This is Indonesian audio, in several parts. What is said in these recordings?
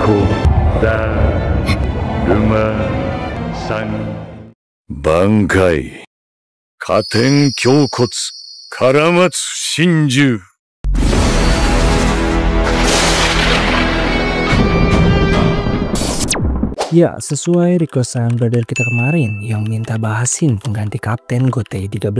こだるまさん挽回加点胸骨唐松真珠。Ya, sesuai requestan brother kita kemarin yang minta bahasin pengganti Kapten Gotei 13.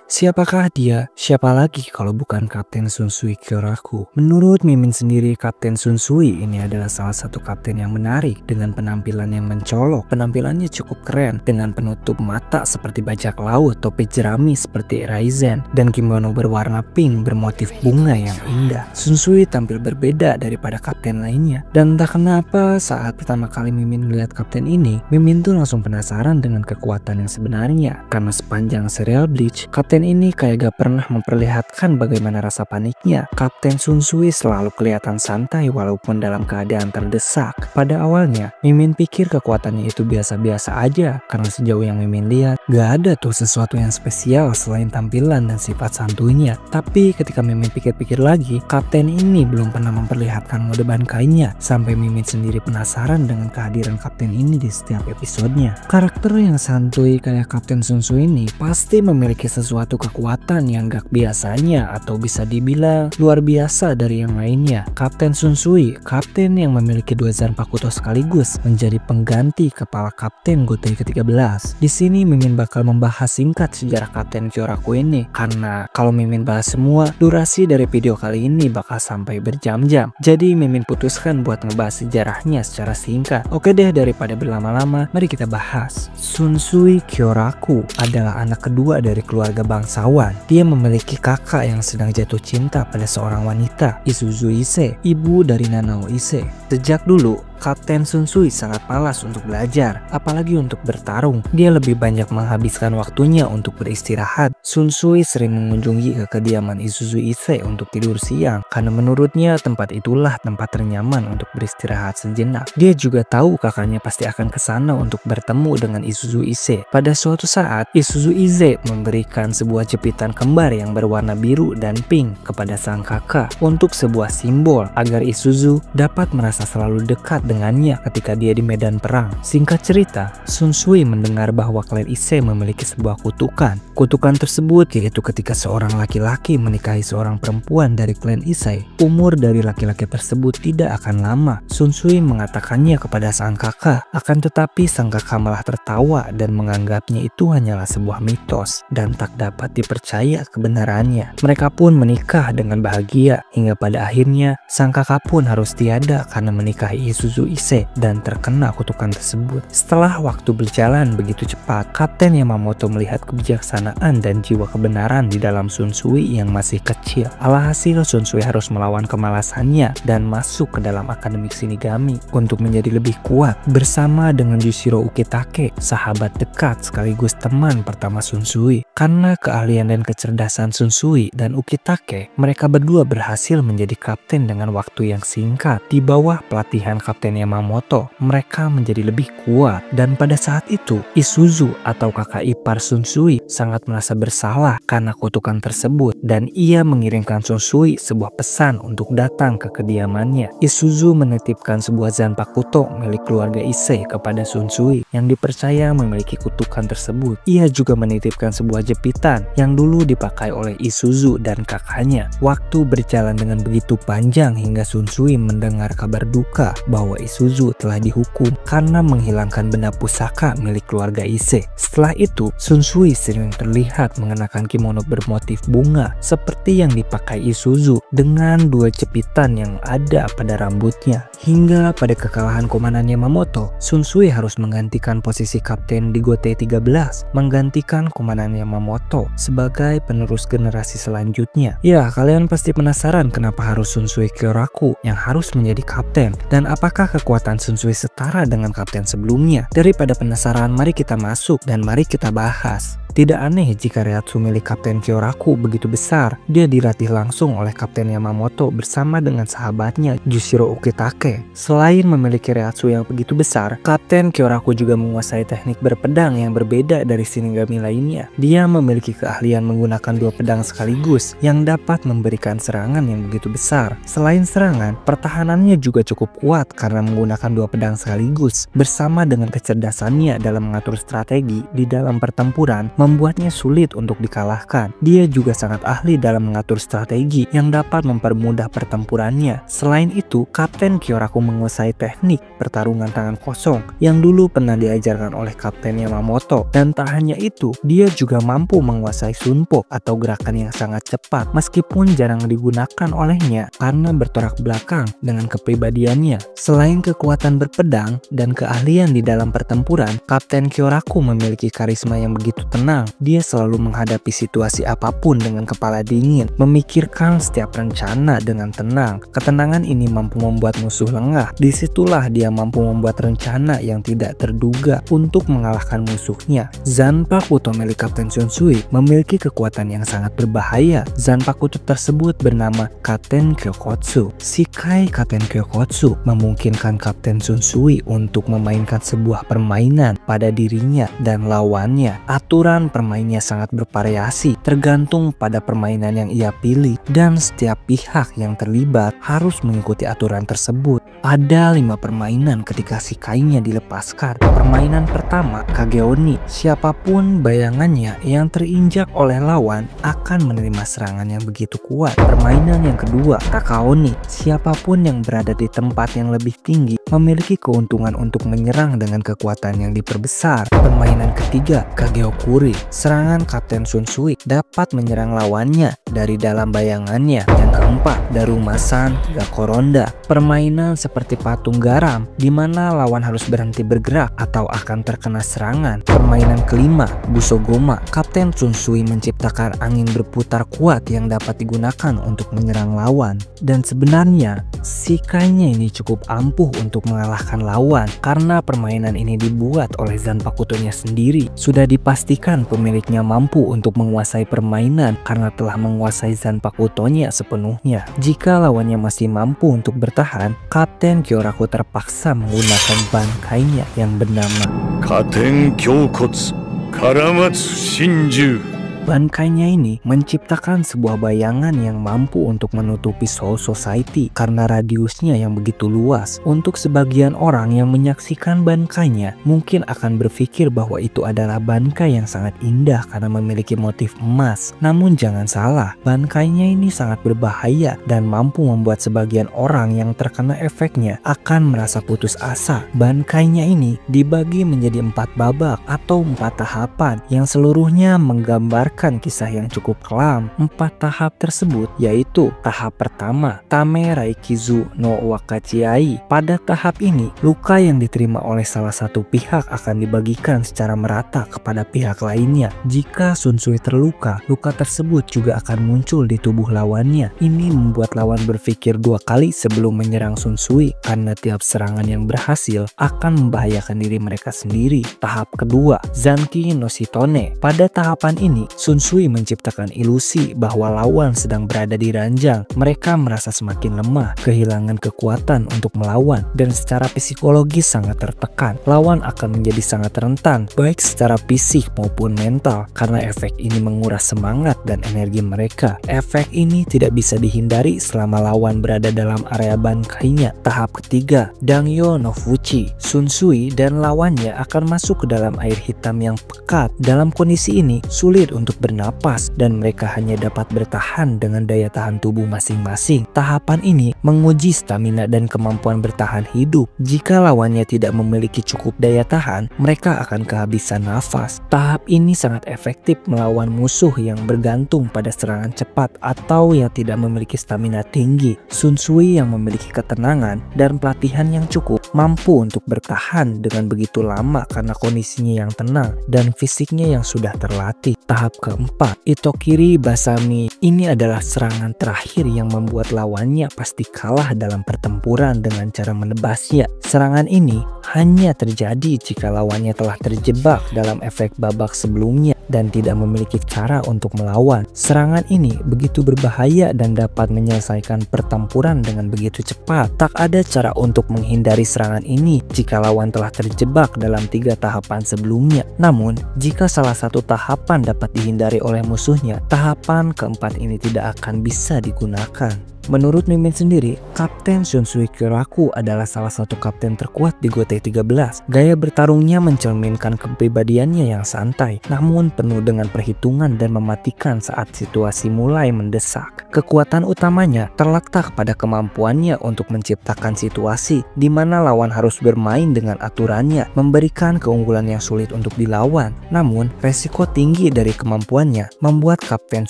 Siapakah dia? Siapa lagi kalau bukan Kapten Shunsui Kyoraku? Menurut Mimin sendiri, Kapten Shunsui ini adalah salah satu kapten yang menarik dengan penampilan yang mencolok. Penampilannya cukup keren dengan penutup mata seperti bajak laut, topi jerami seperti Raizen, dan kimono berwarna pink bermotif bunga yang indah. Shunsui tampil berbeda daripada kapten lainnya, dan entah kenapa saat pertama kali Mimin lihat kapten ini, Mimin tuh langsung penasaran dengan kekuatan yang sebenarnya. Karena sepanjang serial Bleach, kapten ini kayak gak pernah memperlihatkan bagaimana rasa paniknya. Kapten Shunsui selalu kelihatan santai walaupun dalam keadaan terdesak. Pada awalnya, Mimin pikir kekuatannya itu biasa-biasa aja, karena sejauh yang Mimin lihat, gak ada tuh sesuatu yang spesial selain tampilan dan sifat santuinya. Tapi ketika Mimin pikir-pikir lagi, kapten ini belum pernah memperlihatkan mode bankainya, sampai Mimin sendiri penasaran dengan kehadiran kapten ini di setiap episodenya. Karakter yang santuy kayak Kapten Shunsui ini pasti memiliki sesuatu kekuatan yang gak biasanya atau bisa dibilang luar biasa dari yang lainnya. Kapten Shunsui, kapten yang memiliki 2 Zanpakuto sekaligus, menjadi pengganti kepala Kapten Gotei ke-13. Di sini Mimin bakal membahas singkat sejarah Kapten Kyoraku ini, karena kalau Mimin bahas semua, durasi dari video kali ini bakal sampai berjam-jam. Jadi Mimin putuskan buat ngebahas sejarahnya secara singkat. Oke deh, daripada berlama-lama, mari kita bahas. Shunsui Kyoraku adalah anak kedua dari keluarga bangsawan. Dia memiliki kakak yang sedang jatuh cinta pada seorang wanita, Isuzu Ise, ibu dari Nanao Ise. Sejak dulu, Kapten Shunsui sangat malas untuk belajar, apalagi untuk bertarung. Dia lebih banyak menghabiskan waktunya untuk beristirahat. Shunsui sering mengunjungi ke kediaman Isuzu Ise untuk tidur siang, karena menurutnya tempat itulah tempat ternyaman untuk beristirahat sejenak. Dia juga tahu kakaknya pasti akan ke sana untuk bertemu dengan Isuzu Ise. Pada suatu saat, Isuzu Ise memberikan sebuah jepitan kembar yang berwarna biru dan pink kepada sang kakak untuk sebuah simbol agar Isuzu dapat merasa selalu dekat dengannya ketika dia di medan perang. Singkat cerita, Shunsui mendengar bahwa klan Ise memiliki sebuah kutukan. Kutukan tersebut yaitu ketika seorang laki-laki menikahi seorang perempuan dari klan Ise, umur dari laki-laki tersebut tidak akan lama. Shunsui mengatakannya kepada sang kakak, akan tetapi sang kakak malah tertawa dan menganggapnya itu hanyalah sebuah mitos dan tak dapat dipercaya kebenarannya. Mereka pun menikah dengan bahagia, hingga pada akhirnya sang kakak pun harus tiada karena menikahi Isuzu Ise dan terkena kutukan tersebut. Setelah waktu berjalan begitu cepat, Kapten Yamamoto melihat kebijaksanaan dan jiwa kebenaran di dalam Shunsui yang masih kecil. Alhasil Shunsui harus melawan kemalasannya dan masuk ke dalam akademik Shinigami untuk menjadi lebih kuat bersama dengan Yushiro Ukitake, sahabat dekat sekaligus teman pertama Shunsui. Karena keahlian dan kecerdasan Shunsui dan Ukitake, mereka berdua berhasil menjadi kapten dengan waktu yang singkat. Di bawah pelatihan Kapten Yamamoto, mereka menjadi lebih kuat, dan pada saat itu Isuzu atau kakak ipar Shunsui sangat merasa bersalah karena kutukan tersebut, dan ia mengirimkan Shunsui sebuah pesan untuk datang ke kediamannya. Isuzu menitipkan sebuah Zanpakuto milik keluarga Ise kepada Shunsui yang dipercaya memiliki kutukan tersebut. Ia juga menitipkan sebuah jepitan yang dulu dipakai oleh Isuzu dan kakaknya. Waktu berjalan dengan begitu panjang hingga Shunsui mendengar kabar duka bahwa Isuzu telah dihukum karena menghilangkan benda pusaka milik keluarga Ise. Setelah itu, Shunsui sering terlihat mengenakan kimono bermotif bunga seperti yang dipakai Isuzu dengan 2 jepitan yang ada pada rambutnya. Hingga pada kekalahan Komandan Yamamoto, Shunsui harus menggantikan posisi kapten di Gotei 13, menggantikan Komandan Yamamoto sebagai penerus generasi selanjutnya. Ya, kalian pasti penasaran kenapa harus Shunsui Kyoraku yang harus menjadi kapten, dan apakah kekuatan Shunsui setara dengan kapten sebelumnya? Daripada penasaran, mari kita masuk dan mari kita bahas. Tidak aneh jika reaksi milik Kapten Kyoraku begitu besar. Dia dilatih langsung oleh Kapten Yamamoto bersama dengan sahabatnya Jushiro Ukitake. Selain memiliki reaksi yang begitu besar, Kapten Kyoraku juga menguasai teknik berpedang yang berbeda dari Shinigami lainnya. Dia memiliki keahlian menggunakan dua pedang sekaligus yang dapat memberikan serangan yang begitu besar. Selain serangan, pertahanannya juga cukup kuat karena menggunakan dua pedang sekaligus. Bersama dengan kecerdasannya dalam mengatur strategi di dalam pertempuran, membuatnya sulit untuk dikalahkan. Dia juga sangat ahli dalam mengatur strategi yang dapat mempermudah pertempurannya. Selain itu, Kapten Kyoraku menguasai teknik pertarungan tangan kosong yang dulu pernah diajarkan oleh Kapten Yamamoto. Dan tak hanya itu, dia juga mampu menguasai Sunpo atau gerakan yang sangat cepat meskipun jarang digunakan olehnya karena bertolak belakang dengan kepribadiannya. Selain kekuatan berpedang dan keahlian di dalam pertempuran, Kapten Kyoraku memiliki karisma yang begitu tenang. Dia selalu menghadapi situasi apapun dengan kepala dingin, memikirkan setiap rencana dengan tenang. Ketenangan ini mampu membuat musuh lengah. Disitulah dia mampu membuat rencana yang tidak terduga untuk mengalahkan musuhnya. Zanpakuto milik Kapten Shunsui memiliki kekuatan yang sangat berbahaya. Zanpakuto tersebut bernama Katen Kyokotsu. Shikai Katen Kyokotsu memungkinkan Kapten Shunsui untuk memainkan sebuah permainan pada dirinya dan lawannya. Aturan permainnya sangat bervariasi tergantung pada permainan yang ia pilih, dan setiap pihak yang terlibat harus mengikuti aturan tersebut. Ada 5 permainan ketika Shikainya dilepaskan. Permainan pertama, Kageoni. Siapapun bayangannya yang terinjak oleh lawan akan menerima serangan yang begitu kuat. Permainan yang kedua, Takaoni. Siapapun yang berada di tempat yang lebih tinggi memiliki keuntungan untuk menyerang dengan kekuatan yang diperbesar. Permainan ketiga, Kageokuri. Serangan Kapten Shunsui dapat menyerang lawannya dari dalam bayangannya. Yang keempat, Darumasan Gakoronda. Permainan seperti patung garam di mana lawan harus berhenti bergerak atau akan terkena serangan. Permainan kelima, Busogoma. Kapten Shunsui menciptakan angin berputar kuat yang dapat digunakan untuk menyerang lawan. Dan sebenarnya Shikainya ini cukup ampuh untuk mengalahkan lawan karena permainan ini dibuat oleh Zanpakutonya sendiri. Sudah dipastikan pemiliknya mampu untuk menguasai permainan karena telah menguasai Zanpakutonya sepenuhnya. Jika lawannya masih mampu untuk bertahan, Kapten Kyoraku terpaksa menggunakan bankainya yang bernama Katen Kyokotsu Karamatsu Shinju. Bankainya ini menciptakan sebuah bayangan yang mampu untuk menutupi Soul Society karena radiusnya yang begitu luas. Untuk sebagian orang yang menyaksikan bankainya mungkin akan berpikir bahwa itu adalah bankai yang sangat indah karena memiliki motif emas. Namun jangan salah, bankainya ini sangat berbahaya dan mampu membuat sebagian orang yang terkena efeknya akan merasa putus asa. Bankainya ini dibagi menjadi 4 babak atau 4 tahapan yang seluruhnya menggambarkan kisah yang cukup kelam. 4 tahap tersebut yaitu tahap pertama, Tame Raikizu no Wakachiai. Pada tahap ini, luka yang diterima oleh salah satu pihak akan dibagikan secara merata kepada pihak lainnya. Jika Shunsui terluka, luka tersebut juga akan muncul di tubuh lawannya. Ini membuat lawan berpikir 2 kali sebelum menyerang Shunsui karena tiap serangan yang berhasil akan membahayakan diri mereka sendiri. Tahap kedua, Zanki no Shitone. Pada tahapan ini, Shunsui menciptakan ilusi bahwa lawan sedang berada di ranjang. Mereka merasa semakin lemah, kehilangan kekuatan untuk melawan, dan secara psikologis sangat tertekan. Lawan akan menjadi sangat rentan, baik secara fisik maupun mental, karena efek ini menguras semangat dan energi mereka. Efek ini tidak bisa dihindari selama lawan berada dalam area bankainya. Tahap ketiga, Dangyo no Fuchi. Shunsui dan lawannya akan masuk ke dalam air hitam yang pekat. Dalam kondisi ini, sulit untuk bernapas dan mereka hanya dapat bertahan dengan daya tahan tubuh masing-masing. Tahapan ini menguji stamina dan kemampuan bertahan hidup. Jika lawannya tidak memiliki cukup daya tahan, mereka akan kehabisan nafas. Tahap ini sangat efektif melawan musuh yang bergantung pada serangan cepat atau yang tidak memiliki stamina tinggi. Shunsui yang memiliki ketenangan dan pelatihan yang cukup mampu untuk bertahan dengan begitu lama karena kondisinya yang tenang dan fisiknya yang sudah terlatih. Tahap keempat, Itokiri Basami. Ini adalah serangan terakhir yang membuat lawannya pasti kalah dalam pertempuran dengan cara menebasnya. Serangan ini hanya terjadi jika lawannya telah terjebak dalam efek babak sebelumnya. dan tidak memiliki cara untuk melawan. Serangan ini begitu berbahaya dan dapat menyelesaikan pertempuran dengan begitu cepat. Tak ada cara untuk menghindari serangan ini jika lawan telah terjebak dalam 3 tahapan sebelumnya. Namun, jika salah satu tahapan dapat dihindari oleh musuhnya, tahapan keempat ini tidak akan bisa digunakan. Menurut Mimin sendiri, Kapten Shunsui Kyoraku adalah salah satu kapten terkuat di Gotei 13. Gaya bertarungnya mencerminkan kepribadiannya yang santai, namun penuh dengan perhitungan dan mematikan saat situasi mulai mendesak. Kekuatan utamanya terletak pada kemampuannya untuk menciptakan situasi di mana lawan harus bermain dengan aturannya, memberikan keunggulan yang sulit untuk dilawan. Namun, resiko tinggi dari kemampuannya membuat Kapten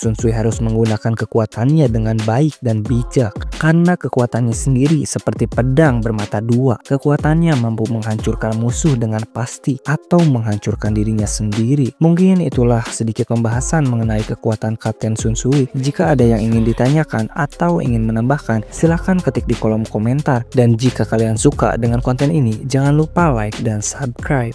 Shunsui harus menggunakan kekuatannya dengan baik dan bijak. Karena kekuatannya sendiri seperti pedang bermata dua, kekuatannya mampu menghancurkan musuh dengan pasti atau menghancurkan dirinya sendiri. Mungkin itulah sedikit pembahasan mengenai kekuatan Kapten Shunsui. Jika ada yang ingin ditanyakan atau ingin menambahkan, silahkan ketik di kolom komentar. Dan jika kalian suka dengan konten ini, jangan lupa like dan subscribe.